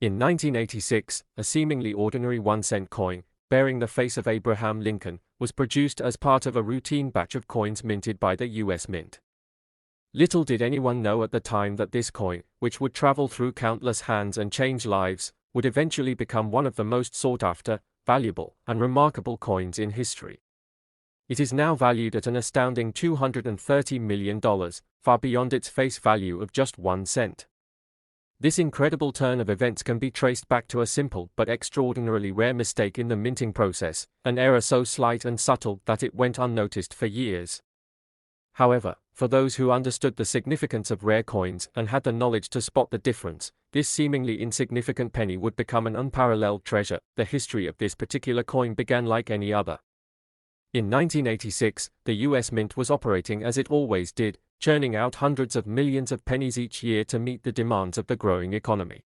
In 1986, a seemingly ordinary 1-cent coin, bearing the face of Abraham Lincoln, was produced as part of a routine batch of coins minted by the U.S. Mint. Little did anyone know at the time that this coin, which would travel through countless hands and change lives, would eventually become one of the most sought-after, valuable, and remarkable coins in history. It is now valued at an astounding $230 million, far beyond its face value of just 1 cent. This incredible turn of events can be traced back to a simple but extraordinarily rare mistake in the minting process, an error so slight and subtle that it went unnoticed for years. However, for those who understood the significance of rare coins and had the knowledge to spot the difference, this seemingly insignificant penny would become an unparalleled treasure. The history of this particular coin began like any other. In 1986, the U.S. Mint was operating as it always did, churning out hundreds of millions of pennies each year to meet the demands of the growing economy.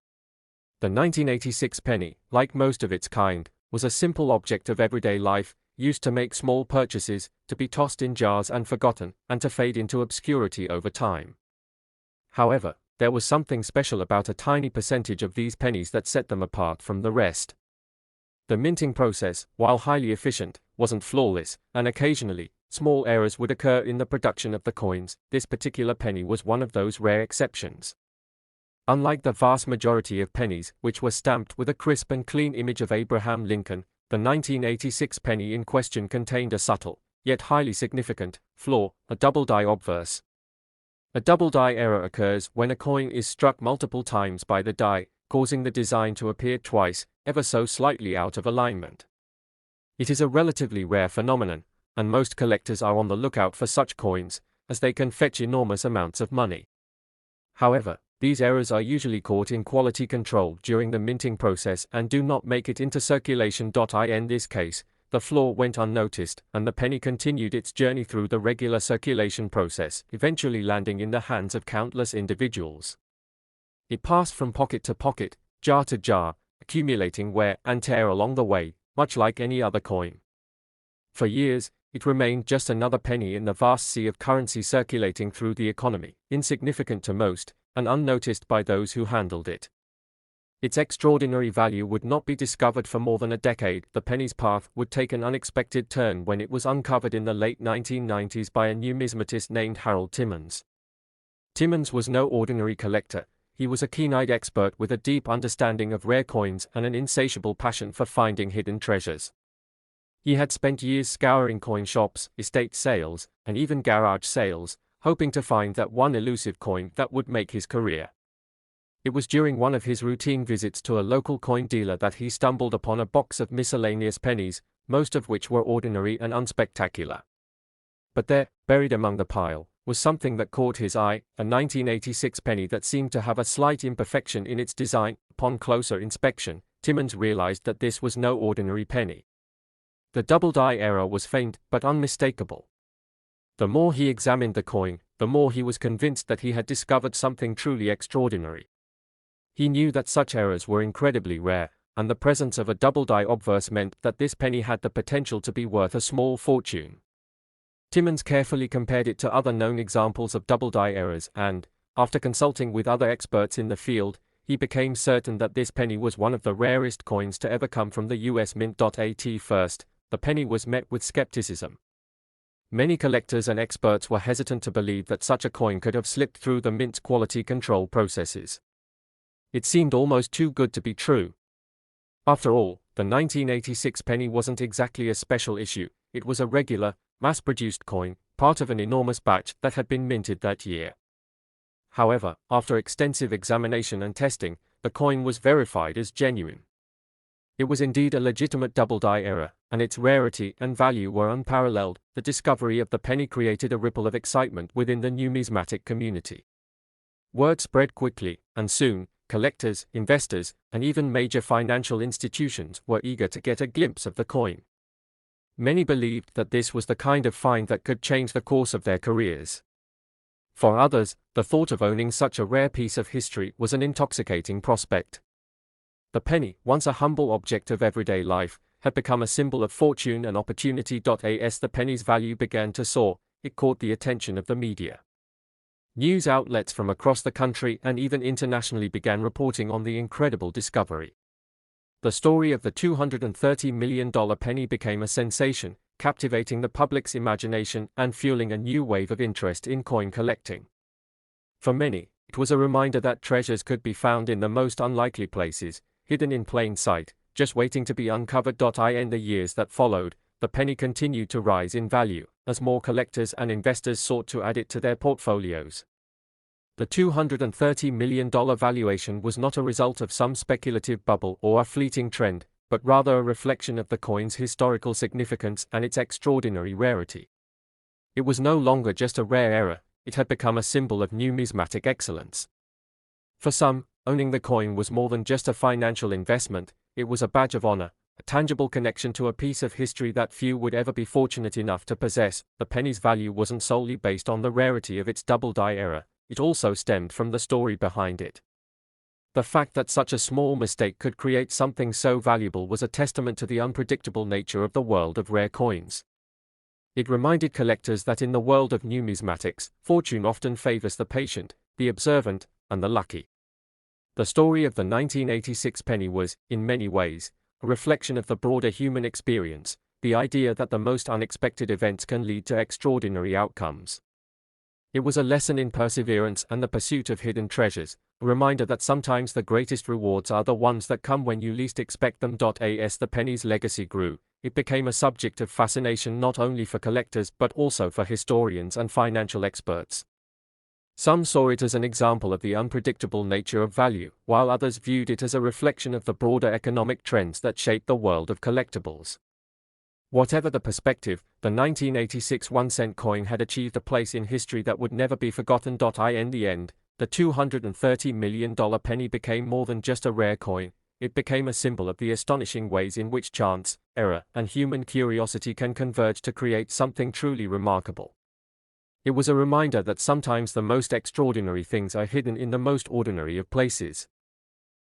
The 1986 penny, like most of its kind, was a simple object of everyday life, used to make small purchases, to be tossed in jars and forgotten, and to fade into obscurity over time. However, there was something special about a tiny percentage of these pennies that set them apart from the rest. The minting process, while highly efficient, wasn't flawless, and occasionally, small errors would occur in the production of the coins. This particular penny was one of those rare exceptions. Unlike the vast majority of pennies, which were stamped with a crisp and clean image of Abraham Lincoln, the 1986 penny in question contained a subtle, yet highly significant, flaw, a double-die obverse. A double-die error occurs when a coin is struck multiple times by the die, causing the design to appear twice, ever so slightly out of alignment. It is a relatively rare phenomenon, and most collectors are on the lookout for such coins, as they can fetch enormous amounts of money. However, these errors are usually caught in quality control during the minting process and do not make it into circulation. In this case, the flaw went unnoticed, and the penny continued its journey through the regular circulation process, eventually landing in the hands of countless individuals. It passed from pocket to pocket, jar to jar, accumulating wear and tear along the way, much like any other coin. For years, it remained just another penny in the vast sea of currency circulating through the economy, insignificant to most, and unnoticed by those who handled it. Its extraordinary value would not be discovered for more than a decade. The penny's path would take an unexpected turn when it was uncovered in the late 1990s by a numismatist named Harold Timmons. Timmons was no ordinary collector. He was a keen-eyed expert with a deep understanding of rare coins and an insatiable passion for finding hidden treasures. He had spent years scouring coin shops, estate sales, and even garage sales, hoping to find that one elusive coin that would make his career. It was during one of his routine visits to a local coin dealer that he stumbled upon a box of miscellaneous pennies, most of which were ordinary and unspectacular. But there, buried among the pile, was something that caught his eye, a 1986 penny that seemed to have a slight imperfection in its design. Upon closer inspection, Timmons realized that this was no ordinary penny. The double-die error was faint but unmistakable. The more he examined the coin, the more he was convinced that he had discovered something truly extraordinary. He knew that such errors were incredibly rare, and the presence of a double-die obverse meant that this penny had the potential to be worth a small fortune. Timmons carefully compared it to other known examples of double-die errors and, after consulting with other experts in the field, he became certain that this penny was one of the rarest coins to ever come from the U.S. Mint. At first, the penny was met with skepticism. Many collectors and experts were hesitant to believe that such a coin could have slipped through the Mint's quality control processes. It seemed almost too good to be true. After all, the 1986 penny wasn't exactly a special issue. It was a regular, mass-produced coin, part of an enormous batch that had been minted that year. However, after extensive examination and testing, the coin was verified as genuine. It was indeed a legitimate double-die error, and its rarity and value were unparalleled. The discovery of the penny created a ripple of excitement within the numismatic community. Word spread quickly, and soon, collectors, investors, and even major financial institutions were eager to get a glimpse of the coin. Many believed that this was the kind of find that could change the course of their careers. For others, the thought of owning such a rare piece of history was an intoxicating prospect. The penny, once a humble object of everyday life, had become a symbol of fortune and opportunity. As the penny's value began to soar, it caught the attention of the media. News outlets from across the country and even internationally began reporting on the incredible discovery. The story of the $230 million penny became a sensation, captivating the public's imagination and fueling a new wave of interest in coin collecting. For many, it was a reminder that treasures could be found in the most unlikely places, hidden in plain sight, just waiting to be uncovered. In the years that followed, the penny continued to rise in value, as more collectors and investors sought to add it to their portfolios. The $230 million valuation was not a result of some speculative bubble or a fleeting trend, but rather a reflection of the coin's historical significance and its extraordinary rarity. It was no longer just a rare error, it had become a symbol of numismatic excellence. For some, owning the coin was more than just a financial investment, it was a badge of honor, a tangible connection to a piece of history that few would ever be fortunate enough to possess. The penny's value wasn't solely based on the rarity of its double-die error, it also stemmed from the story behind it. The fact that such a small mistake could create something so valuable was a testament to the unpredictable nature of the world of rare coins. It reminded collectors that in the world of numismatics, fortune often favors the patient, the observant, and the lucky. The story of the 1986 penny was, in many ways, a reflection of the broader human experience, the idea that the most unexpected events can lead to extraordinary outcomes. It was a lesson in perseverance and the pursuit of hidden treasures, a reminder that sometimes the greatest rewards are the ones that come when you least expect them. As the penny's legacy grew, it became a subject of fascination not only for collectors but also for historians and financial experts. Some saw it as an example of the unpredictable nature of value, while others viewed it as a reflection of the broader economic trends that shape the world of collectibles. Whatever the perspective, the 1986 1-cent coin had achieved a place in history that would never be forgotten. In the end, the $230 million penny became more than just a rare coin, it became a symbol of the astonishing ways in which chance, error, and human curiosity can converge to create something truly remarkable. It was a reminder that sometimes the most extraordinary things are hidden in the most ordinary of places.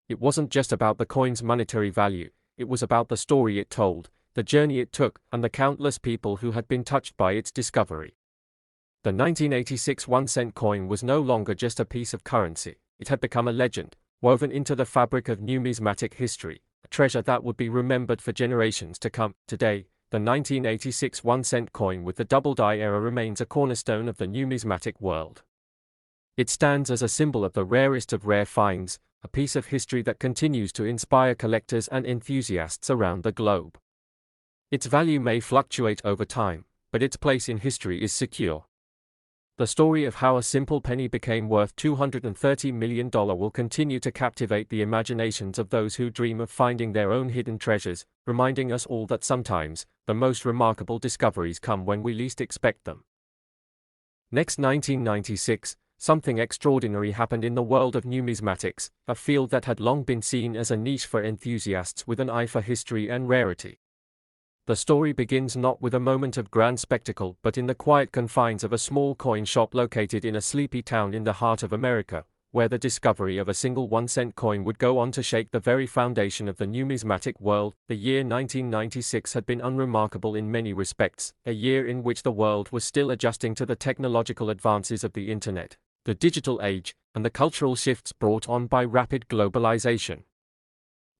It wasn't just about the coin's monetary value, it was about the story it told, the journey it took, and the countless people who had been touched by its discovery. The 1986 1-cent coin was no longer just a piece of currency, it had become a legend, woven into the fabric of numismatic history, a treasure that would be remembered for generations to come. Today, the 1986 1-cent coin with the double-die error remains a cornerstone of the numismatic world. It stands as a symbol of the rarest of rare finds, a piece of history that continues to inspire collectors and enthusiasts around the globe. Its value may fluctuate over time, but its place in history is secure. The story of how a simple penny became worth $230 million will continue to captivate the imaginations of those who dream of finding their own hidden treasures, reminding us all that sometimes, the most remarkable discoveries come when we least expect them. Next, 1996, something extraordinary happened in the world of numismatics, a field that had long been seen as a niche for enthusiasts with an eye for history and rarity. The story begins not with a moment of grand spectacle but in the quiet confines of a small coin shop located in a sleepy town in the heart of America, where the discovery of a single 1-cent coin would go on to shake the very foundation of the numismatic world. The year 1996 had been unremarkable in many respects, a year in which the world was still adjusting to the technological advances of the internet, the digital age, and the cultural shifts brought on by rapid globalization.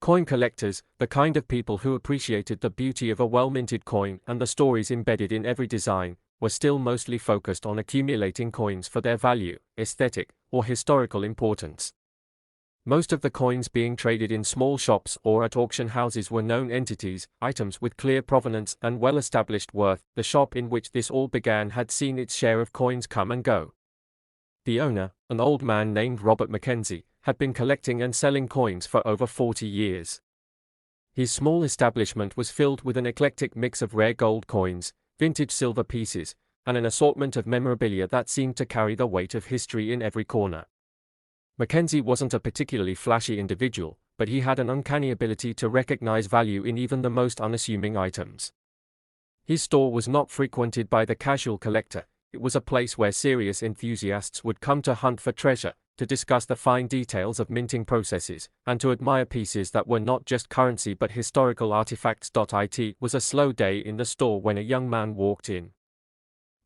Coin collectors, the kind of people who appreciated the beauty of a well-minted coin and the stories embedded in every design, were still mostly focused on accumulating coins for their value, aesthetic, or historical importance. Most of the coins being traded in small shops or at auction houses were known entities, items with clear provenance and well-established worth. The shop in which this all began had seen its share of coins come and go. The owner, an old man named Robert Mackenzie, had been collecting and selling coins for over 40 years. His small establishment was filled with an eclectic mix of rare gold coins, vintage silver pieces, and an assortment of memorabilia that seemed to carry the weight of history in every corner. Mackenzie wasn't a particularly flashy individual, but he had an uncanny ability to recognize value in even the most unassuming items. His store was not frequented by the casual collector, it was a place where serious enthusiasts would come to hunt for treasure, to discuss the fine details of minting processes, and to admire pieces that were not just currency but historical artifacts. It was a slow day in the store when a young man walked in.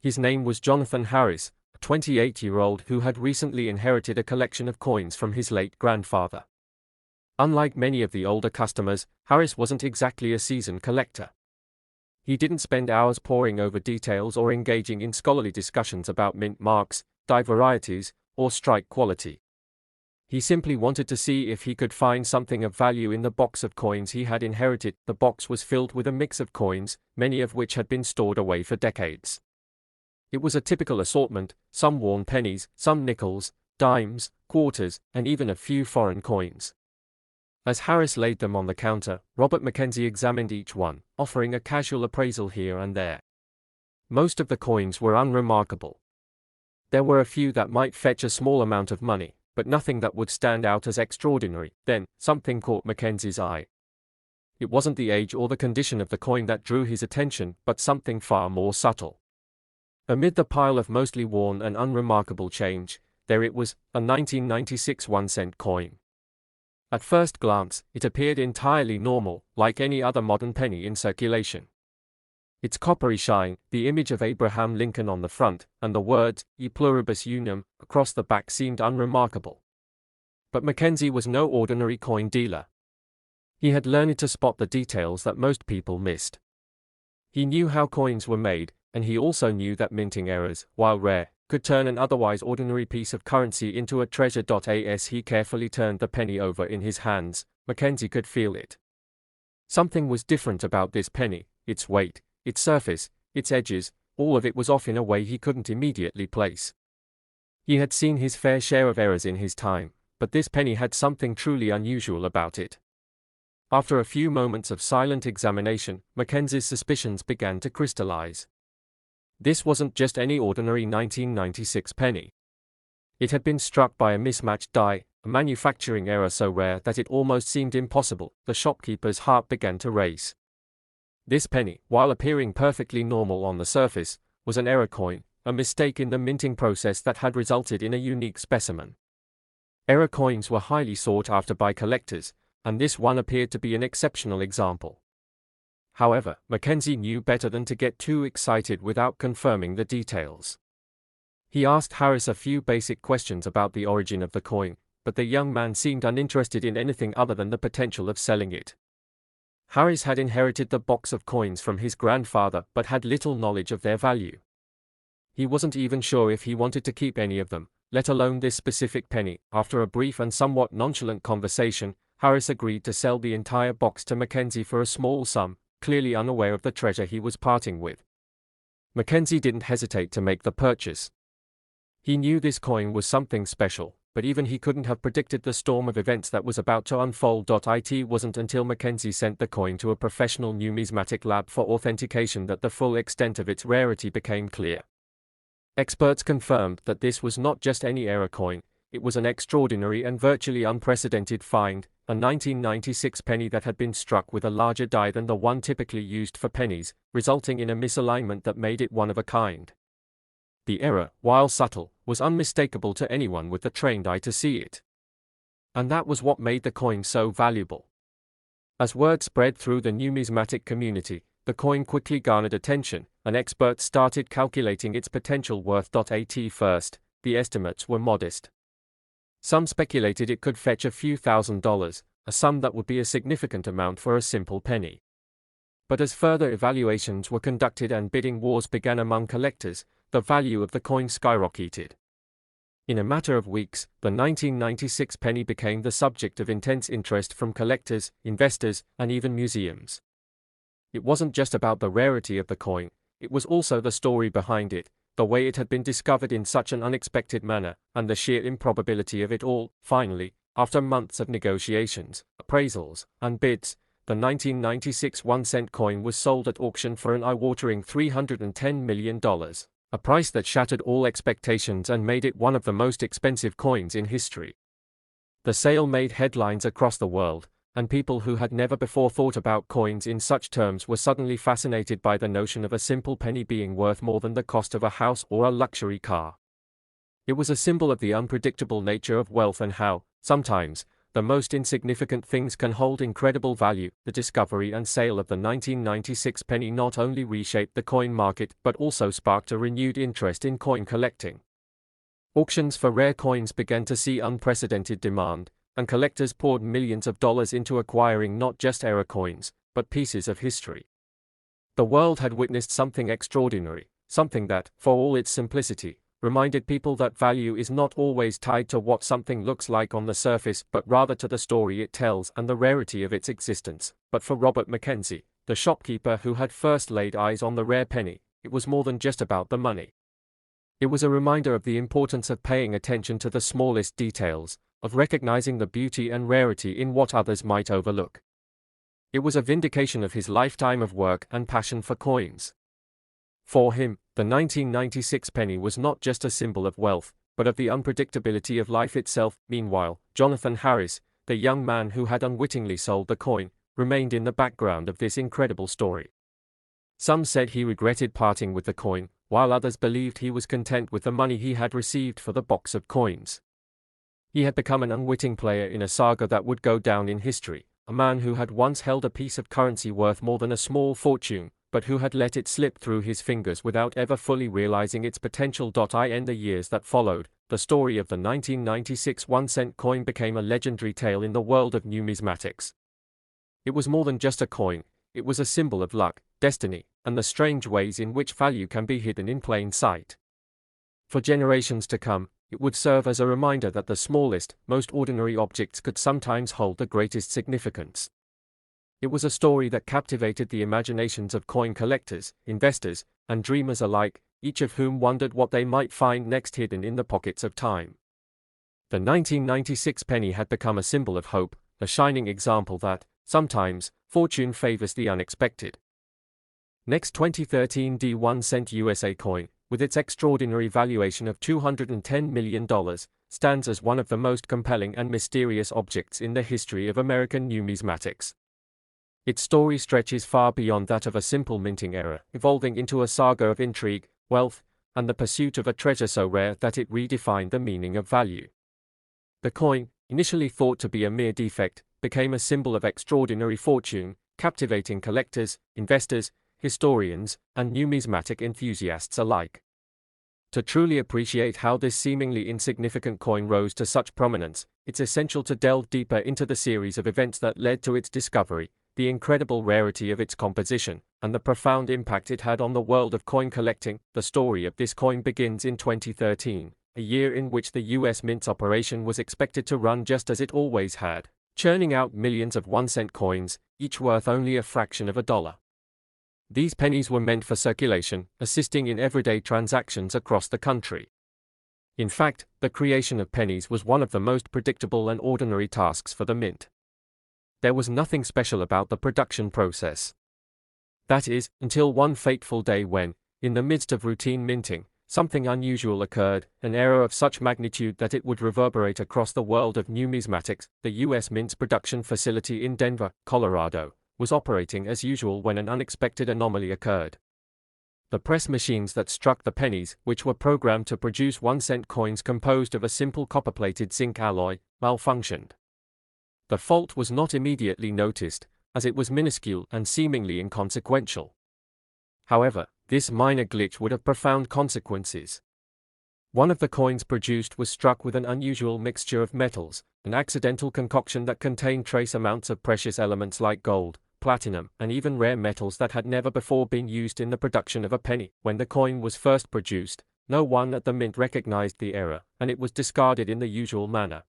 His name was Jonathan Harris, a 28-year-old who had recently inherited a collection of coins from his late grandfather. Unlike many of the older customers, Harris wasn't exactly a seasoned collector. He didn't spend hours poring over details or engaging in scholarly discussions about mint marks, die varieties, or strike quality. He simply wanted to see if he could find something of value in the box of coins he had inherited. The box was filled with a mix of coins, many of which had been stored away for decades. It was a typical assortment, some worn pennies, some nickels, dimes, quarters, and even a few foreign coins. As Harris laid them on the counter, Robert Mackenzie examined each one, offering a casual appraisal here and there. Most of the coins were unremarkable. There were a few that might fetch a small amount of money, but nothing that would stand out as extraordinary. Then, something caught Mackenzie's eye. It wasn't the age or the condition of the coin that drew his attention, but something far more subtle. Amid the pile of mostly worn and unremarkable change, there it was, a 1996 1-cent coin. At first glance, it appeared entirely normal, like any other modern penny in circulation. Its coppery shine, the image of Abraham Lincoln on the front, and the words, E pluribus unum, across the back seemed unremarkable. But Mackenzie was no ordinary coin dealer. He had learned to spot the details that most people missed. He knew how coins were made, and he also knew that minting errors, while rare, could turn an otherwise ordinary piece of currency into a treasure. As he carefully turned the penny over in his hands, Mackenzie could feel it. Something was different about this penny, its weight, its surface, its edges, all of it was off in a way he couldn't immediately place. He had seen his fair share of errors in his time, but this penny had something truly unusual about it. After a few moments of silent examination, Mackenzie's suspicions began to crystallize. This wasn't just any ordinary 1996 penny. It had been struck by a mismatched die, a manufacturing error so rare that it almost seemed impossible. The shopkeeper's heart began to race. This penny, while appearing perfectly normal on the surface, was an error coin, a mistake in the minting process that had resulted in a unique specimen. Error coins were highly sought after by collectors, and this one appeared to be an exceptional example. However, Mackenzie knew better than to get too excited without confirming the details. He asked Harris a few basic questions about the origin of the coin, but the young man seemed uninterested in anything other than the potential of selling it. Harris had inherited the box of coins from his grandfather but had little knowledge of their value. He wasn't even sure if he wanted to keep any of them, let alone this specific penny. After a brief and somewhat nonchalant conversation, Harris agreed to sell the entire box to Mackenzie for a small sum, clearly unaware of the treasure he was parting with. Mackenzie didn't hesitate to make the purchase. He knew this coin was something special, but even he couldn't have predicted the storm of events that was about to unfold. It wasn't until Mackenzie sent the coin to a professional numismatic lab for authentication that the full extent of its rarity became clear. Experts confirmed that this was not just any error coin, it was an extraordinary and virtually unprecedented find, a 1996 penny that had been struck with a larger die than the one typically used for pennies, resulting in a misalignment that made it one of a kind. The error, while subtle, was unmistakable to anyone with the trained eye to see it. And that was what made the coin so valuable. As word spread through the numismatic community, the coin quickly garnered attention, and experts started calculating its potential worth. At first, the estimates were modest. Some speculated it could fetch a few $1,000s, a sum that would be a significant amount for a simple penny. But as further evaluations were conducted and bidding wars began among collectors, the value of the coin skyrocketed. In a matter of weeks, the 1996 penny became the subject of intense interest from collectors, investors, and even museums. It wasn't just about the rarity of the coin, it was also the story behind it, the way it had been discovered in such an unexpected manner, and the sheer improbability of it all. Finally, after months of negotiations, appraisals, and bids, the 1996 1-cent coin was sold at auction for an eye-watering $310 million, a price that shattered all expectations and made it one of the most expensive coins in history. The sale made headlines across the world, and people who had never before thought about coins in such terms were suddenly fascinated by the notion of a simple penny being worth more than the cost of a house or a luxury car. It was a symbol of the unpredictable nature of wealth and how, sometimes, the most insignificant things can hold incredible value. The discovery and sale of the 1996 penny not only reshaped the coin market but also sparked a renewed interest in coin collecting. Auctions for rare coins began to see unprecedented demand, and collectors poured millions of dollars into acquiring not just error coins, but pieces of history. The world had witnessed something extraordinary, something that, for all its simplicity, reminded people that value is not always tied to what something looks like on the surface, but rather to the story it tells and the rarity of its existence. But for Robert Mackenzie, the shopkeeper who had first laid eyes on the rare penny, it was more than just about the money. It was a reminder of the importance of paying attention to the smallest details, of recognizing the beauty and rarity in what others might overlook. It was a vindication of his lifetime of work and passion for coins. For him, the 1996 penny was not just a symbol of wealth, but of the unpredictability of life itself. Meanwhile, Jonathan Harris, the young man who had unwittingly sold the coin, remained in the background of this incredible story. Some said he regretted parting with the coin, while others believed he was content with the money he had received for the box of coins. He had become an unwitting player in a saga that would go down in history, a man who had once held a piece of currency worth more than a small fortune, but who had let it slip through his fingers without ever fully realizing its potential. In the years that followed, the story of the 1996 1-cent coin became a legendary tale in the world of numismatics. It was more than just a coin, it was a symbol of luck, destiny, and the strange ways in which value can be hidden in plain sight. For generations to come, it would serve as a reminder that the smallest, most ordinary objects could sometimes hold the greatest significance. It was a story that captivated the imaginations of coin collectors, investors, and dreamers alike, each of whom wondered what they might find next hidden in the pockets of time. The 1996 penny had become a symbol of hope, a shining example that, sometimes, fortune favors the unexpected. Next, 2013 1-cent USA coin, with its extraordinary valuation of $210 million, stands as one of the most compelling and mysterious objects in the history of American numismatics. Its story stretches far beyond that of a simple minting error, evolving into a saga of intrigue, wealth, and the pursuit of a treasure so rare that it redefined the meaning of value. The coin, initially thought to be a mere defect, became a symbol of extraordinary fortune, captivating collectors, investors, historians, and numismatic enthusiasts alike. To truly appreciate how this seemingly insignificant coin rose to such prominence, it's essential to delve deeper into the series of events that led to its discovery, the incredible rarity of its composition, and the profound impact it had on the world of coin collecting. The story of this coin begins in 2013, a year in which the US Mint's operation was expected to run just as it always had, churning out millions of 1-cent coins, each worth only a fraction of a dollar. These pennies were meant for circulation, assisting in everyday transactions across the country. In fact, the creation of pennies was one of the most predictable and ordinary tasks for the Mint. There was nothing special about the production process. That is, until one fateful day when, in the midst of routine minting, something unusual occurred, an error of such magnitude that it would reverberate across the world of numismatics. The US Mint's production facility in Denver, Colorado, was operating as usual when an unexpected anomaly occurred. The press machines that struck the pennies, which were programmed to produce 1-cent coins composed of a simple copper-plated zinc alloy, malfunctioned. The fault was not immediately noticed, as it was minuscule and seemingly inconsequential. However, this minor glitch would have profound consequences. One of the coins produced was struck with an unusual mixture of metals, an accidental concoction that contained trace amounts of precious elements like gold, platinum, and even rare metals that had never before been used in the production of a penny. When the coin was first produced, no one at the Mint recognized the error, and it was discarded in the usual manner.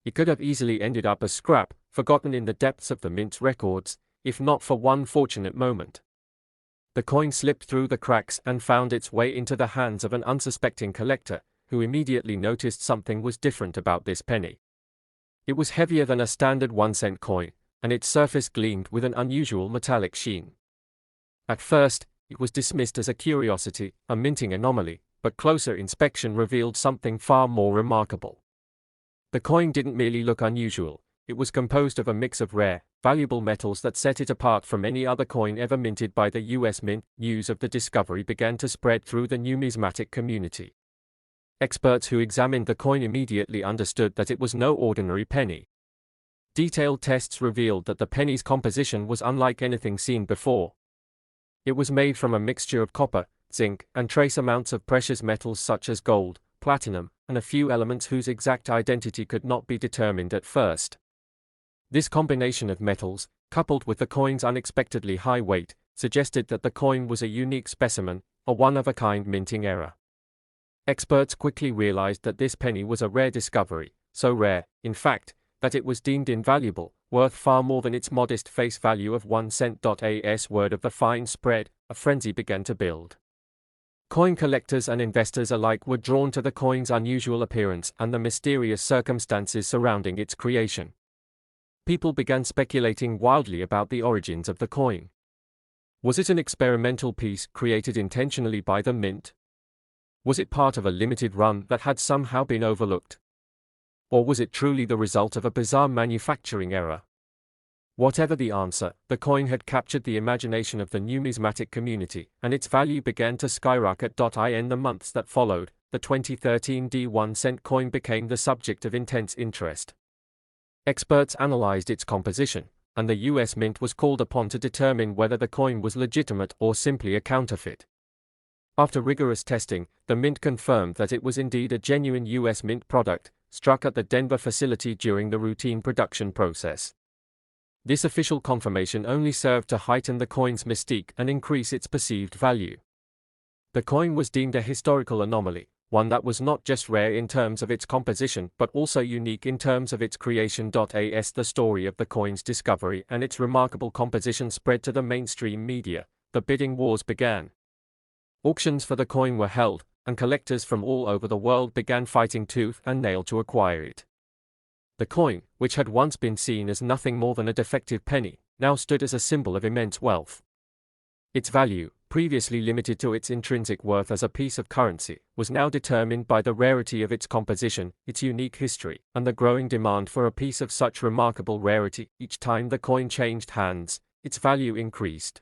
It could have easily ended up as scrap, forgotten in the depths of the Mint's records, if not for one fortunate moment. The coin slipped through the cracks and found its way into the hands of an unsuspecting collector, who immediately noticed something was different about this penny. It was heavier than a standard 1-cent coin, and its surface gleamed with an unusual metallic sheen. At first, it was dismissed as a curiosity, a minting anomaly, but closer inspection revealed something far more remarkable. The coin didn't merely look unusual, it was composed of a mix of rare, valuable metals that set it apart from any other coin ever minted by the US Mint. News of the discovery began to spread through the numismatic community. Experts who examined the coin immediately understood that it was no ordinary penny. Detailed tests revealed that the penny's composition was unlike anything seen before. It was made from a mixture of copper, zinc, and trace amounts of precious metals such as gold, platinum, and a few elements whose exact identity could not be determined at first. This combination of metals, coupled with the coin's unexpectedly high weight, suggested that the coin was a unique specimen, a one-of-a-kind minting error. Experts quickly realized that this penny was a rare discovery, so rare, in fact, that it was deemed invaluable, worth far more than its modest face value of 1 cent. As word of the find spread, a frenzy began to build. Coin collectors and investors alike were drawn to the coin's unusual appearance and the mysterious circumstances surrounding its creation. People began speculating wildly about the origins of the coin. Was it an experimental piece created intentionally by the mint? Was it part of a limited run that had somehow been overlooked? Or was it truly the result of a bizarre manufacturing error? Whatever the answer, the coin had captured the imagination of the numismatic community, and its value began to skyrocket. In the months that followed, the 2013 1 cent coin became the subject of intense interest. Experts analyzed its composition, and the US Mint was called upon to determine whether the coin was legitimate or simply a counterfeit. After rigorous testing, the Mint confirmed that it was indeed a genuine US Mint product, struck at the Denver facility during the routine production process. This official confirmation only served to heighten the coin's mystique and increase its perceived value. The coin was deemed a historical anomaly, one that was not just rare in terms of its composition but also unique in terms of its creation. As the story of the coin's discovery and its remarkable composition spread to the mainstream media, the bidding wars began. Auctions for the coin were held, and collectors from all over the world began fighting tooth and nail to acquire it. The coin, which had once been seen as nothing more than a defective penny, now stood as a symbol of immense wealth. Its value, previously limited to its intrinsic worth as a piece of currency, was now determined by the rarity of its composition, its unique history, and the growing demand for a piece of such remarkable rarity. Each time the coin changed hands, its value increased.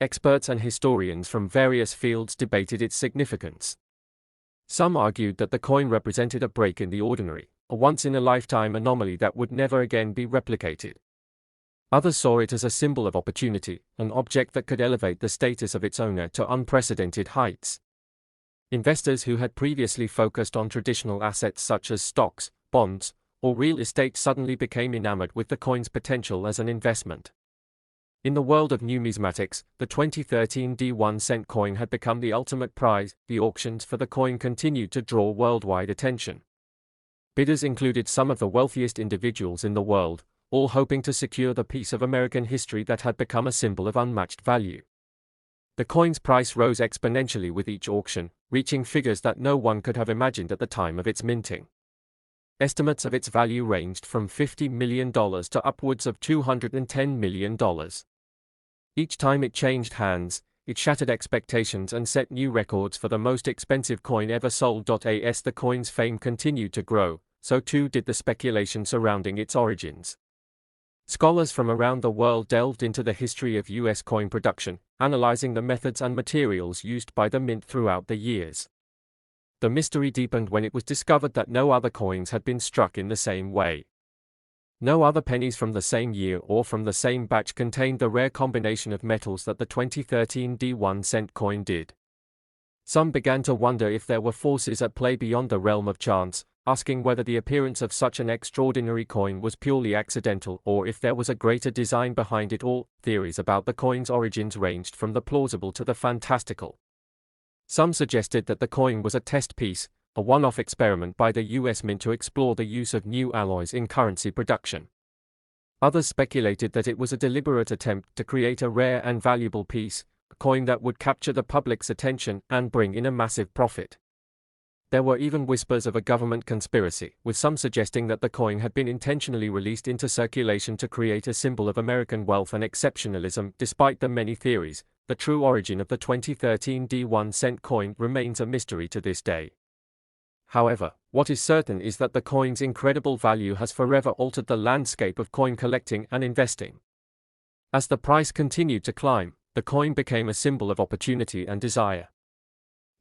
Experts and historians from various fields debated its significance. Some argued that the coin represented a break in the ordinary, a once-in-a-lifetime anomaly that would never again be replicated. Others saw it as a symbol of opportunity, an object that could elevate the status of its owner to unprecedented heights. Investors who had previously focused on traditional assets such as stocks, bonds, or real estate suddenly became enamored with the coin's potential as an investment. In the world of numismatics, the 2013 1 cent coin had become the ultimate prize. The auctions for the coin continued to draw worldwide attention. Bidders included some of the wealthiest individuals in the world, all hoping to secure the piece of American history that had become a symbol of unmatched value. The coin's price rose exponentially with each auction, reaching figures that no one could have imagined at the time of its minting. Estimates of its value ranged from $50 million to upwards of $210 million. Each time it changed hands, it shattered expectations and set new records for the most expensive coin ever sold. As the coin's fame continued to grow, so too did the speculation surrounding its origins. Scholars from around the world delved into the history of US coin production, analyzing the methods and materials used by the mint throughout the years. The mystery deepened when it was discovered that no other coins had been struck in the same way. No other pennies from the same year or from the same batch contained the rare combination of metals that the 2013 1 cent coin did. Some began to wonder if there were forces at play beyond the realm of chance, asking whether the appearance of such an extraordinary coin was purely accidental or if there was a greater design behind it all. Theories about the coin's origins ranged from the plausible to the fantastical. Some suggested that the coin was a test piece, a one-off experiment by the US Mint to explore the use of new alloys in currency production. Others speculated that it was a deliberate attempt to create a rare and valuable piece, a coin that would capture the public's attention and bring in a massive profit. There were even whispers of a government conspiracy, with some suggesting that the coin had been intentionally released into circulation to create a symbol of American wealth and exceptionalism. Despite the many theories, the true origin of the 2013 1 cent coin remains a mystery to this day. However, what is certain is that the coin's incredible value has forever altered the landscape of coin collecting and investing. As the price continued to climb, the coin became a symbol of opportunity and desire.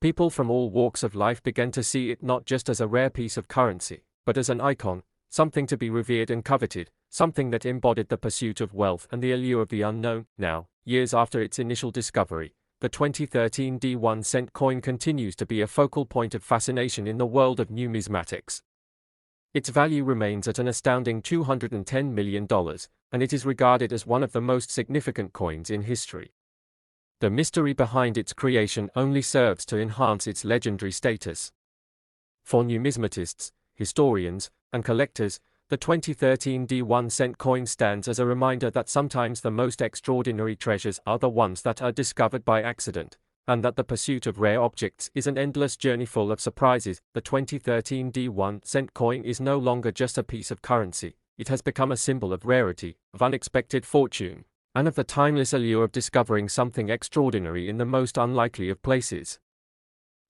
People from all walks of life began to see it not just as a rare piece of currency, but as an icon, something to be revered and coveted, something that embodied the pursuit of wealth and the allure of the unknown. Now, years after its initial discovery, the 2013 D1 cent coin continues to be a focal point of fascination in the world of numismatics. Its value remains at an astounding $210 million, and it is regarded as one of the most significant coins in history. The mystery behind its creation only serves to enhance its legendary status. For numismatists, historians, and collectors, the 2013 D1 cent coin stands as a reminder that sometimes the most extraordinary treasures are the ones that are discovered by accident, and that the pursuit of rare objects is an endless journey full of surprises. The 2013 D1 cent coin is no longer just a piece of currency, it has become a symbol of rarity, of unexpected fortune, and of the timeless allure of discovering something extraordinary in the most unlikely of places.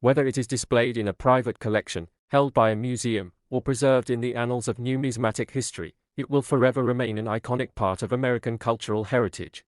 Whether it is displayed in a private collection, held by a museum, or preserved in the annals of numismatic history, it will forever remain an iconic part of American cultural heritage.